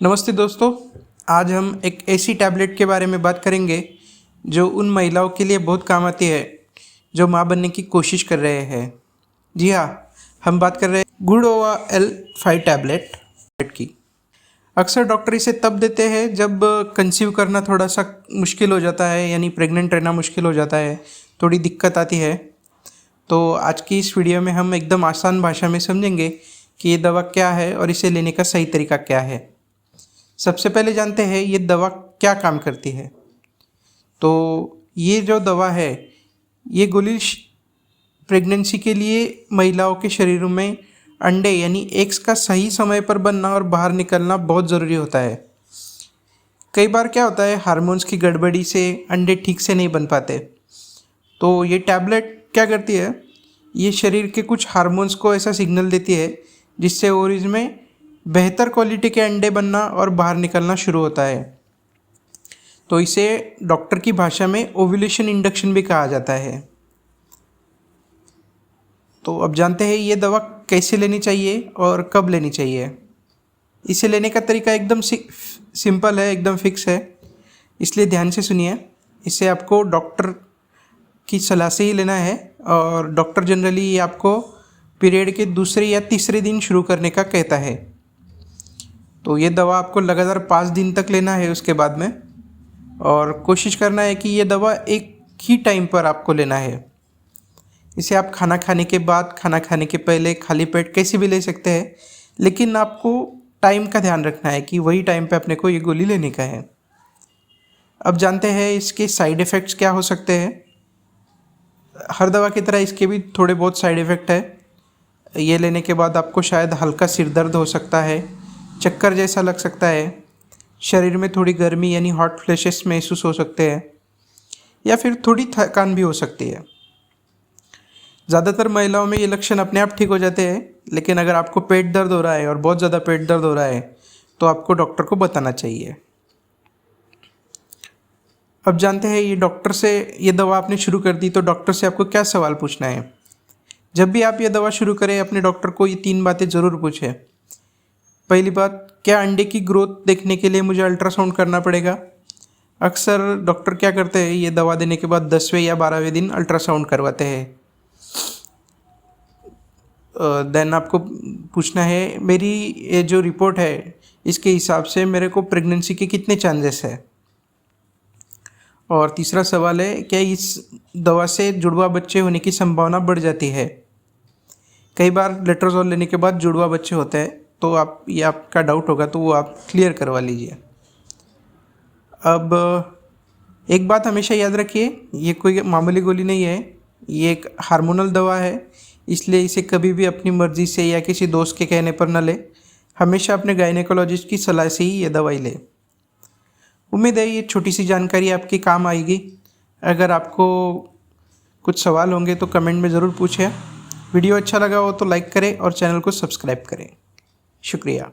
नमस्ते दोस्तों। आज हम एक ऐसी टैबलेट के बारे में बात करेंगे जो उन महिलाओं के लिए बहुत काम आती है जो माँ बनने की कोशिश कर रहे हैं। जी हाँ, हम बात कर रहे हैं गुडोवा L5 टैबलेट की। अक्सर डॉक्टर इसे तब देते हैं जब कंसीव करना थोड़ा सा मुश्किल हो जाता है, यानी प्रेग्नेंट रहना मुश्किल हो जाता है, थोड़ी दिक्कत आती है। तो आज की इस वीडियो में हम एकदम आसान भाषा में समझेंगे कि ये दवा क्या है और इसे लेने का सही तरीका क्या है। सबसे पहले जानते हैं ये दवा क्या काम करती है। तो ये जो दवा है, ये गोली प्रेगनेंसी के लिए महिलाओं के शरीर में अंडे यानी एग्स का सही समय पर बनना और बाहर निकलना बहुत ज़रूरी होता है। कई बार क्या होता है, हार्मोन्स की गड़बड़ी से अंडे ठीक से नहीं बन पाते। तो ये टैबलेट क्या करती है, ये शरीर के कुछ हार्मोन्स को ऐसा सिग्नल देती है जिससे ओवरीज में बेहतर क्वालिटी के अंडे बनना और बाहर निकलना शुरू होता है। तो इसे डॉक्टर की भाषा में ओव्यूलेशन इंडक्शन भी कहा जाता है। तो अब जानते हैं ये दवा कैसे लेनी चाहिए और कब लेनी चाहिए। इसे लेने का तरीका एकदम सिंपल है, एकदम फिक्स है, इसलिए ध्यान से सुनिए। इसे आपको डॉक्टर की सलाह से ही लेना है और डॉक्टर जनरली ये आपको पीरियड के दूसरे या तीसरे दिन शुरू करने का कहता है। तो ये दवा आपको लगातार 5 दिन तक लेना है उसके बाद में, और कोशिश करना है कि ये दवा एक ही टाइम पर आपको लेना है। इसे आप खाना खाने के बाद, खाना खाने के पहले, खाली पेट कैसे भी ले सकते हैं, लेकिन आपको टाइम का ध्यान रखना है कि वही टाइम पे अपने को ये गोली लेने का है। अब जानते हैं इसके साइड इफ़ेक्ट्स क्या हो सकते हैं। हर दवा की तरह इसके भी थोड़े बहुत साइड इफ़ेक्ट है। ये लेने के बाद आपको शायद हल्का सिर दर्द हो सकता है, चक्कर जैसा लग सकता है, शरीर में थोड़ी गर्मी यानी हॉट फ्लैशेस महसूस हो सकते हैं, या फिर थोड़ी थकान भी हो सकती है। ज़्यादातर महिलाओं में ये लक्षण अपने आप ठीक हो जाते हैं, लेकिन अगर आपको पेट दर्द हो रहा है और बहुत ज़्यादा पेट दर्द हो रहा है तो आपको डॉक्टर को बताना चाहिए। अब जानते हैं ये डॉक्टर से, ये दवा आपने शुरू कर दी तो डॉक्टर से आपको क्या सवाल पूछना है। जब भी आप ये दवा शुरू करें, अपने डॉक्टर को ये 3 बातें ज़रूर पूछें। पहली बात, क्या अंडे की ग्रोथ देखने के लिए मुझे अल्ट्रासाउंड करना पड़ेगा। अक्सर डॉक्टर क्या करते हैं, ये दवा देने के बाद 10वें या 12वें दिन अल्ट्रासाउंड करवाते हैं। देन आपको पूछना है, मेरी ये जो रिपोर्ट है इसके हिसाब से मेरे को प्रेगनेंसी के कितने चांसेस है। और तीसरा सवाल है, क्या इस दवा से जुड़वा बच्चे होने की संभावना बढ़ जाती है। कई बार लेट्रोजोल लेने के बाद जुड़वा बच्चे होते हैं, तो आप ये आपका डाउट होगा तो वो आप क्लियर करवा लीजिए। अब एक बात हमेशा याद रखिए, ये कोई मामूली गोली नहीं है, ये एक हार्मोनल दवा है, इसलिए इसे कभी भी अपनी मर्ज़ी से या किसी दोस्त के कहने पर न ले। हमेशा अपने गायनेकोलॉजिस्ट की सलाह से ही ये दवाई ले। उम्मीद है ये छोटी सी जानकारी आपके काम आएगी। अगर आपको कुछ सवाल होंगे तो कमेंट में ज़रूर पूछें। वीडियो अच्छा लगा हो तो लाइक करें और चैनल को सब्सक्राइब करें। शुक्रिया।